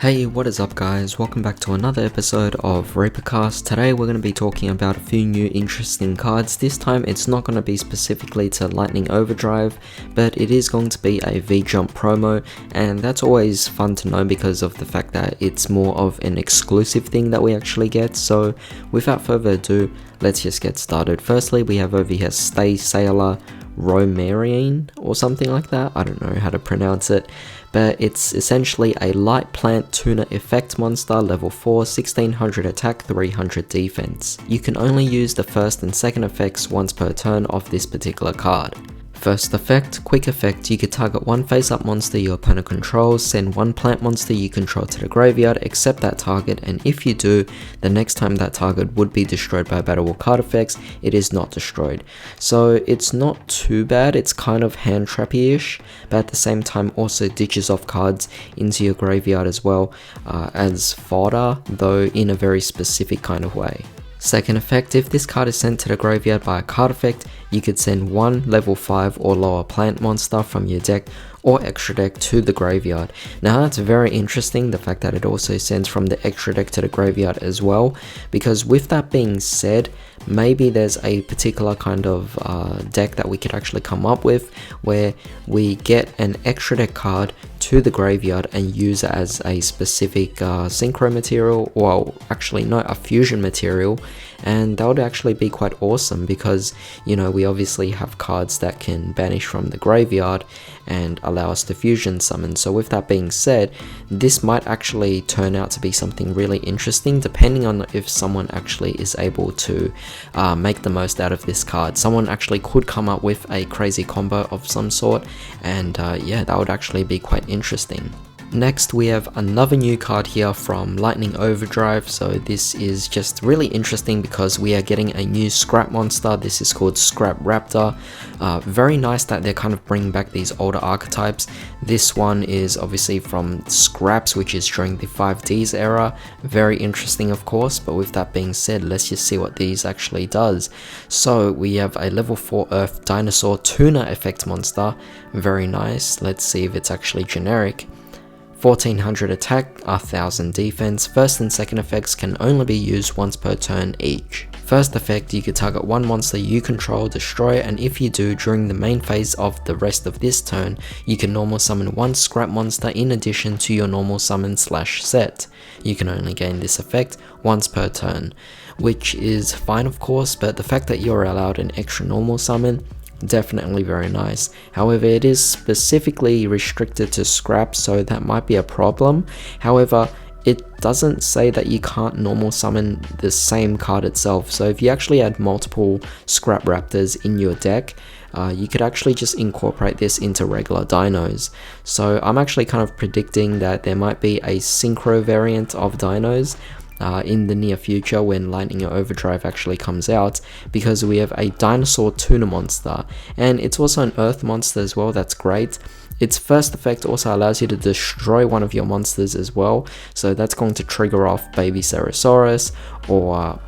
Hey, what is up guys? Welcome back to another episode of ReaperCast. Today we're going to be talking about a few new interesting cards. This time it's not going to be specifically to Lightning Overdrive, but it is going to be a V-Jump promo, and that's always fun to know because of the fact that it's more of an exclusive thing that we actually get. So without further ado, let's just get started. Firstly, we have over here Stay Sailor Romarine or something like that. I don't know how to pronounce it, but it's essentially a light plant tuner effect monster, level 4, 1600 attack, 300 defense. You can only use the first and second effects once per turn of this particular card. First effect, quick effect, you could target one face-up monster your opponent controls, send one plant monster you control to the graveyard, except that target, and if you do, the next time that target would be destroyed by battle or card effects, it is not destroyed. So it's not too bad, it's kind of hand trappy-ish, but at the same time also ditches off cards into your graveyard as well as fodder, though in a very specific kind of way. Second effect, if this card is sent to the graveyard by a card effect, you could send one level 5 or lower plant monster from your deck or extra deck to the graveyard. Now that's very interesting, the fact that it also sends from the extra deck to the graveyard as well, because with that being said, maybe there's a particular kind of deck that we could actually come up with where we get an extra deck card to the graveyard and use it as a specific synchro material, well actually no, a fusion material, and that would actually be quite awesome because, you know, we obviously have cards that can banish from the graveyard and allow us to fusion summon. So with that being said, this might actually turn out to be something really interesting depending on if someone actually is able to make the most out of this card. Someone actually could come up with a crazy combo of some sort, and yeah, that would actually be quite interesting. Next, we have another new card here from Lightning Overdrive. So this is just really interesting because we are getting a new scrap monster. This is called Scrap Raptor. Very nice that they're kind of bringing back these older archetypes. This one is obviously from Scraps, which is during the 5Ds era. Very interesting, of course, but with that being said, let's just see what these actually does. So we have a level 4 Earth Dinosaur Tuner effect monster. Very nice. Let's see if it's actually generic. 1400 attack, 1000 defense. First and second effects can only be used once per turn each. First effect, you could target one monster you control, destroy, and if you do, during the main phase of the rest of this turn, you can normal summon one scrap monster in addition to your normal summon / set. You can only gain this effect once per turn, which is fine of course, but the fact that you're allowed an extra normal summon, definitely very nice. However, it is specifically restricted to scraps, so that might be a problem. However, it doesn't say that you can't normal summon the same card itself. So if you actually had multiple Scrap Raptors in your deck, you could actually just incorporate this into regular dinos. So I'm actually kind of predicting that there might be a synchro variant of dinos in the near future when Lightning Overdrive actually comes out, because we have a dinosaur tuner monster, and it's also an earth monster as well. That's great. Its first effect also allows you to destroy one of your monsters as well, so that's going to trigger off Baby Cerosaurus or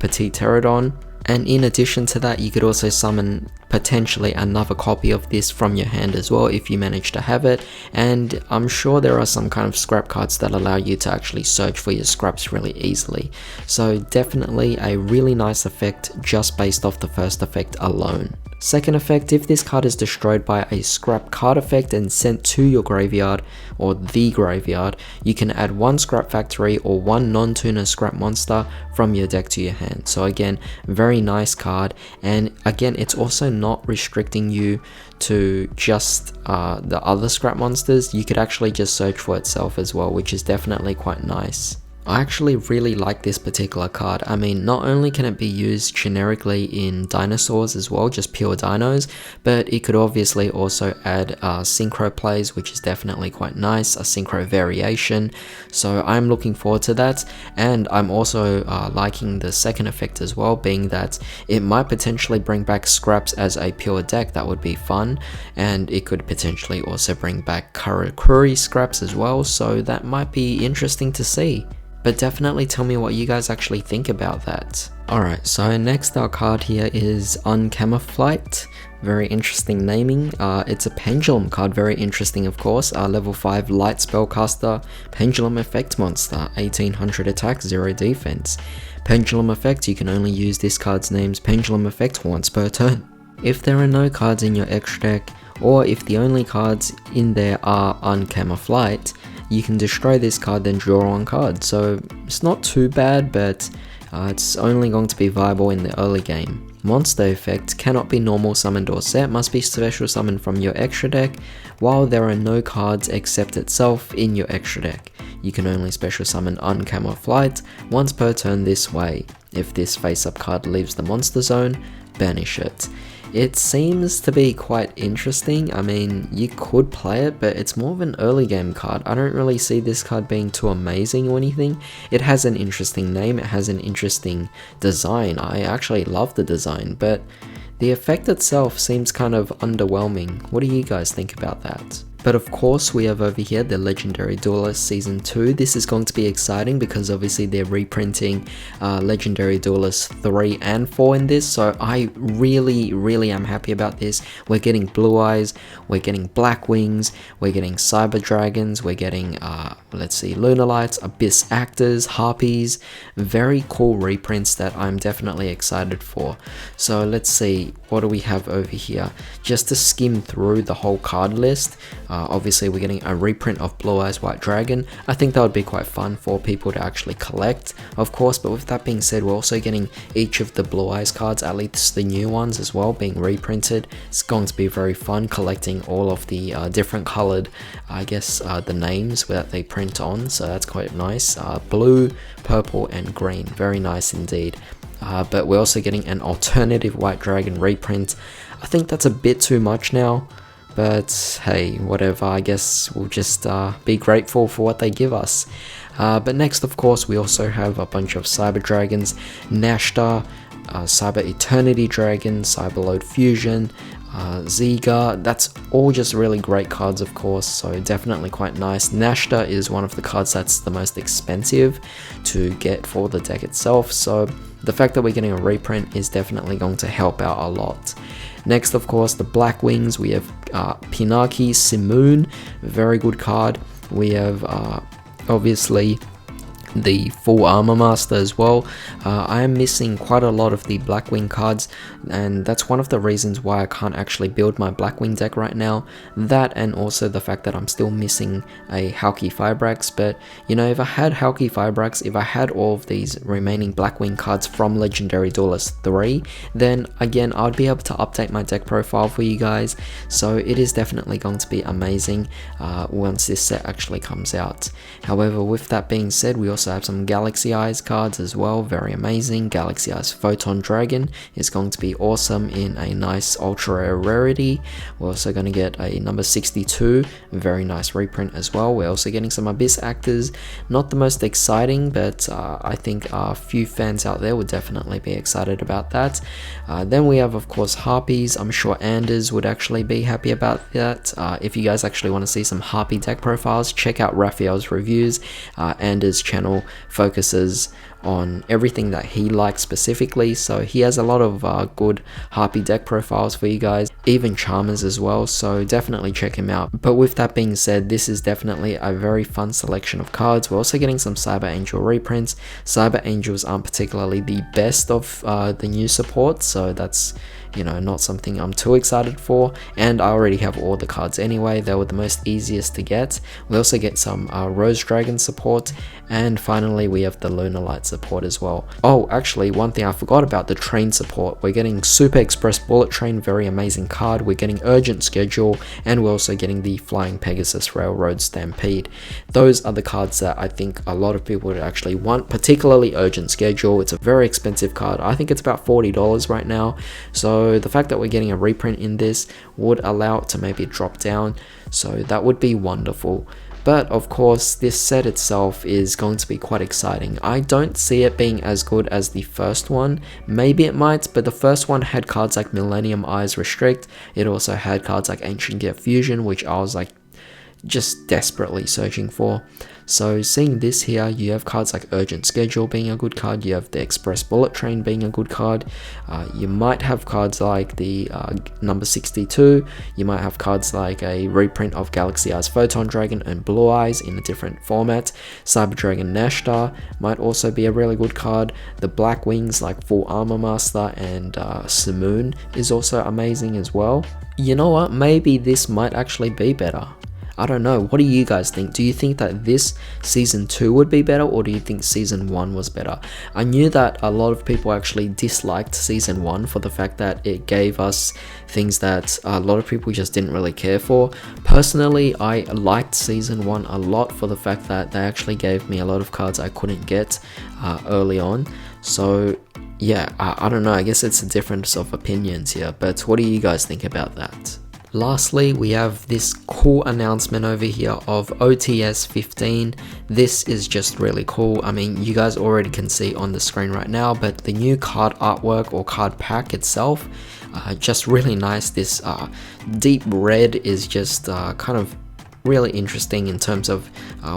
Petite Pterodon. And in addition to that, you could also summon potentially another copy of this from your hand as well if you manage to have it, and I'm sure there are some kind of scrap cards that allow you to actually search for your scraps really easily. So definitely a really nice effect just based off the first effect alone. Second effect, if this card is destroyed by a scrap card effect and sent to your graveyard or the graveyard, you can add one scrap factory or one non-tuner scrap monster from your deck to your hand. So again, very nice card, and again, it's also not restricting you to just the other scrap monsters. You could actually just search for itself as well, which is definitely quite nice. I actually really like this particular card. I mean, not only can it be used generically in dinosaurs as well, just pure dinos, but it could obviously also add synchro plays, which is definitely quite nice, a synchro variation. So I'm looking forward to that, and I'm also liking the second effect as well, being that it might potentially bring back scraps as a pure deck. That would be fun, and it could potentially also bring back Karakuri scraps as well, so that might be interesting to see. But definitely tell me what you guys actually think about that. Alright, so next our card here is Uncamouflite. Very interesting naming. It's a Pendulum card, very interesting of course. Level 5 Light Spellcaster, Pendulum Effect Monster, 1800 attack, 0 defense. Pendulum Effect, you can only use this card's name's Pendulum Effect once per turn. If there are no cards in your extra deck, or if the only cards in there are Uncamouflite, you can destroy this card then draw one card. So it's not too bad, but it's only going to be viable in the early game. Monster effect cannot be normal summoned or set, must be special summoned from your extra deck, while there are no cards except itself in your extra deck. You can only special summon Uncamouflite once per turn this way. If this face-up card leaves the monster zone, banish it. It seems to be quite interesting. I mean, you could play it, but it's more of an early game card. I don't really see this card being too amazing or anything. It has an interesting name, it has an interesting design. I actually love the design, but the effect itself seems kind of underwhelming. What do you guys think about that? But of course, we have over here the Legendary Duelists Season 2. This is going to be exciting because obviously they're reprinting Legendary Duelists 3 and 4 in this. So I really am happy about this. We're getting Blue Eyes, we're getting Black Wings, we're getting Cyber Dragons, we're getting, let's see, Lunalights, Abyss Actors, Harpies. Very cool reprints that I'm definitely excited for. So let's see, what do we have over here? Just to skim through the whole card list. Obviously we're getting a reprint of Blue Eyes White Dragon. I think that would be quite fun for people to actually collect, of course, but with that being said, we're also getting each of the Blue Eyes cards, at least the new ones as well, being reprinted. It's going to be very fun collecting all of the different colored, I guess, the names that they print on, so that's quite nice. Blue, purple and green, very nice indeed. But we're also getting an alternative White Dragon reprint. I think that's a bit too much now, but hey, whatever, I guess we'll just be grateful for what they give us. But next, of course, we also have a bunch of Cyber Dragons, Nashta, Cyber Eternity Dragon, Cyberload Fusion, Ziga. That's all just really great cards, of course, so definitely quite nice. Nashta is one of the cards that's the most expensive to get for the deck itself, so the fact that we're getting a reprint is definitely going to help out a lot. Next, of course, the Black Wings, we have Pinaki Simoon, very good card. We have obviously the Full Armor Master as well. I am missing quite a lot of the Blackwing cards, and that's one of the reasons why I can't actually build my Blackwing deck right now. That, and also the fact that I'm still missing a Halqifibrax. But you know, if I had Halqifibrax, if I had all of these remaining Blackwing cards from Legendary Duelists 3, then again I'd be able to update my deck profile for you guys. So it is definitely going to be amazing once this set actually comes out. However, with that being said, we also have some Galaxy Eyes cards as well, very amazing. Galaxy Eyes Photon Dragon is going to be awesome in a nice ultra rare rarity. We're also going to get a number 62, very nice reprint as well. We're also getting some Abyss Actors, not the most exciting, but I think a few fans out there would definitely be excited about that. Then we have, of course, Harpies. I'm sure Anders would actually be happy about that. If you guys actually want to see some Harpy deck profiles, check out Raphael's reviews. Anders' channel focuses on everything that he likes specifically, so he has a lot of good Harpy deck profiles for you guys, even Charmers as well, so definitely check him out. But with that being said, this is definitely a very fun selection of cards. We're also getting some Cyber Angel reprints. Cyber Angels aren't particularly the best of the new support, so that's, you know, not something I'm too excited for, and I already have all the cards anyway. They were the most easiest to get. We also get some Rose Dragon support, and finally we have the Lunalight support as well. Oh, actually, one thing I forgot about, the train support. We're getting Super Express Bullet Train, very amazing card. We're getting Urgent Schedule, and we're also getting the Flying Pegasus Railroad Stampede. Those are the cards that I think a lot of people would actually want, particularly Urgent Schedule. It's a very expensive card. I think it's about $40 right now, so the fact that we're getting a reprint in this would allow it to maybe drop down, so that would be wonderful. But of course, this set itself is going to be quite exciting. I don't see it being as good as the first one. Maybe it might, but the first one had cards like Millennium Eyes Restrict. It also had cards like Ancient Gear Fusion, which I was like just desperately searching for. So seeing this here, you have cards like Urgent Schedule being a good card, you have the Express Bullet Train being a good card, you might have cards like the number 62, you might have cards like a reprint of Galaxy Eyes Photon Dragon and Blue Eyes in a different format. Cyber Dragon Nashtar might also be a really good card. The Black Wings like Full Armor Master and Simoon is also amazing as well. You know what, maybe this might actually be better. I don't know, what do you guys think? Do you think that this Season 2 would be better, or do you think Season 1 was better? I knew that a lot of people actually disliked Season 1 for the fact that it gave us things that a lot of people just didn't really care for. Personally, I liked Season 1 a lot for the fact that they actually gave me a lot of cards I couldn't get early on. So yeah, I don't know, I guess it's a difference of opinions here, but what do you guys think about that? Lastly, we have this cool announcement over here of OTS 15. This is just really cool. I mean, you guys already can see on the screen right now, but the new card artwork or card pack itself, just really nice. This deep red is just kind of really interesting in terms of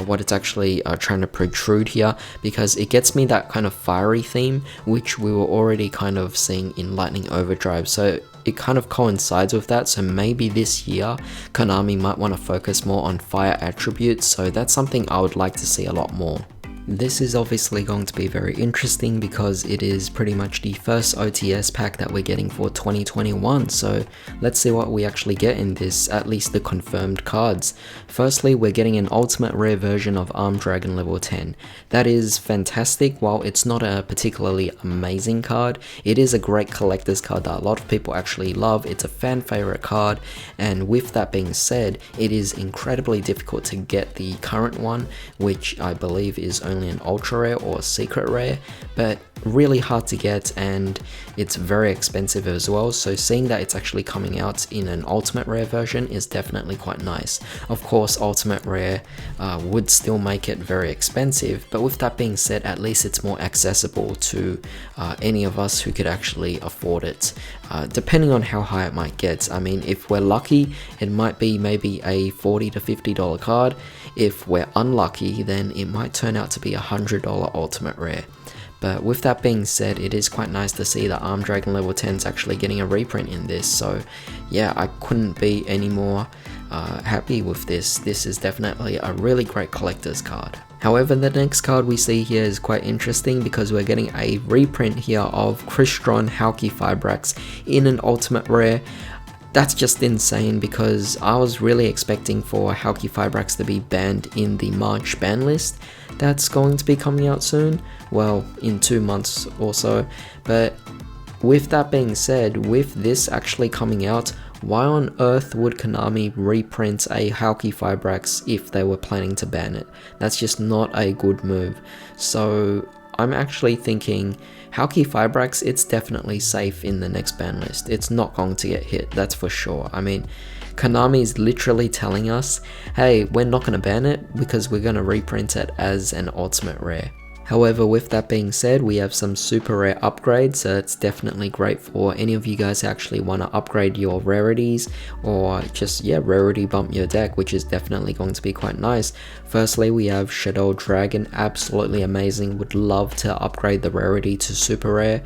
what it's actually trying to protrude here, because it gets me that kind of fiery theme which we were already kind of seeing in Lightning Overdrive, so it kind of coincides with that. So maybe this year Konami might want to focus more on fire attributes, so that's something I would like to see a lot more. This is obviously going to be very interesting because it is pretty much the first OTS pack that we're getting for 2021, so let's see what we actually get in this, at least the confirmed cards. Firstly, we're getting an ultimate rare version of Armed Dragon level 10. That is fantastic. While it's not a particularly amazing card, it is a great collector's card that a lot of people actually love. It's a fan favorite card, and with that being said, it is incredibly difficult to get the current one, which I believe is only an ultra rare or secret rare, but really hard to get, and it's very expensive as well. So seeing that it's actually coming out in an ultimate rare version is definitely quite nice. Of course, ultimate rare would still make it very expensive, but with that being said, at least it's more accessible to any of us who could actually afford it, depending on how high it might get. I mean, if we're lucky, it might be maybe a $40 to $50 card. If we're unlucky, then it might turn out to be a $100 ultimate rare. But with that being said, it is quite nice to see that Armed Dragon level 10 is actually getting a reprint in this, so yeah, I couldn't be any more happy with this. This is definitely a really great collector's card. However, the next card we see here is quite interesting because we're getting a reprint here of Crystron Halqifibrax in an ultimate rare. That's just insane because I was really expecting for Halqifibrax to be banned in the March ban list that's going to be coming out soon, well, in 2 months or so. But with that being said, with this actually coming out, why on earth would Konami reprint a Halqifibrax if they were planning to ban it? That's just not a good move. So I'm actually thinking Halqifibrax, it's definitely safe in the next ban list. It's not going to get hit, that's for sure. I mean, Konami is literally telling us, hey, we're not going to ban it because we're going to reprint it as an ultimate rare. However, with that being said, we have some super rare upgrades, so it's definitely great for any of you guys who actually want to upgrade your rarities or just, yeah, rarity bump your deck, which is definitely going to be quite nice. Firstly, we have Shadow Dragon, absolutely amazing. Would love to upgrade the rarity to super rare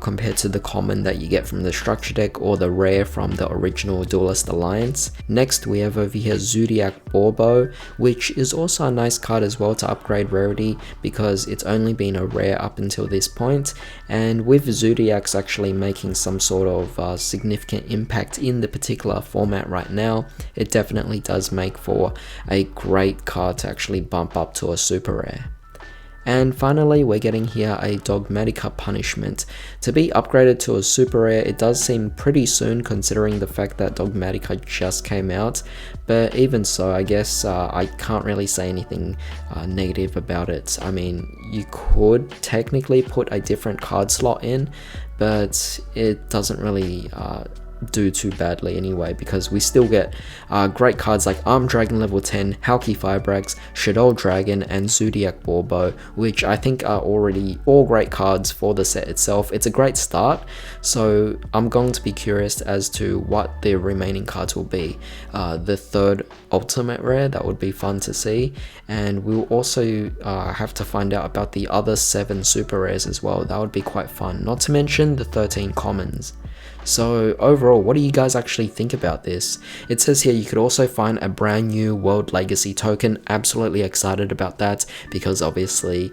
compared to the common that you get from the structure deck or the rare from the original Duelist Alliance. Next, we have over here Zodiac Borbo, which is also a nice card as well to upgrade rarity because it's only been a rare up until this point, and with Zodiac's actually making some sort of significant impact in the particular format right now, it definitely does make for a great card to actually bump up to a super rare. And finally, we're getting here a Dogmatika Punishment. To be upgraded to a super rare, it does seem pretty soon considering the fact that Dogmatika just came out, but even so, I guess I can't really say anything negative about it. I mean, you could technically put a different card slot in, but it doesn't really do too badly anyway, because we still get great cards like Armed Dragon level 10, Halqifibrax, Shadow Dragon, and Zodiac Warbow, which I think are already all great cards for the set itself. It's a great start, so I'm going to be curious as to what the remaining cards will be. The third ultimate rare, that would be fun to see, and we'll also have to find out about the other 7 super rares as well. That would be quite fun, not to mention the 13 commons. So overall, what do you guys actually think about this? It says here you could also find a brand new World Legacy token. Absolutely excited about that, because obviously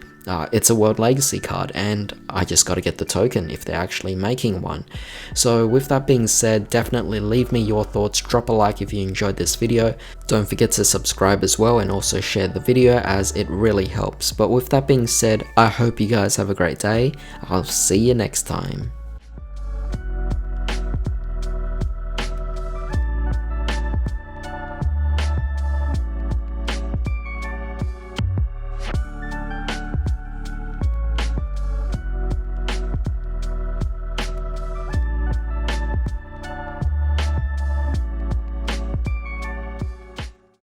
it's a World Legacy card and I just got to get the token if they're actually making one. So with that being said, definitely leave me your thoughts, drop a like if you enjoyed this video. Don't forget to subscribe as well, and also share the video as it really helps. But with that being said, I hope you guys have a great day. I'll see you next time.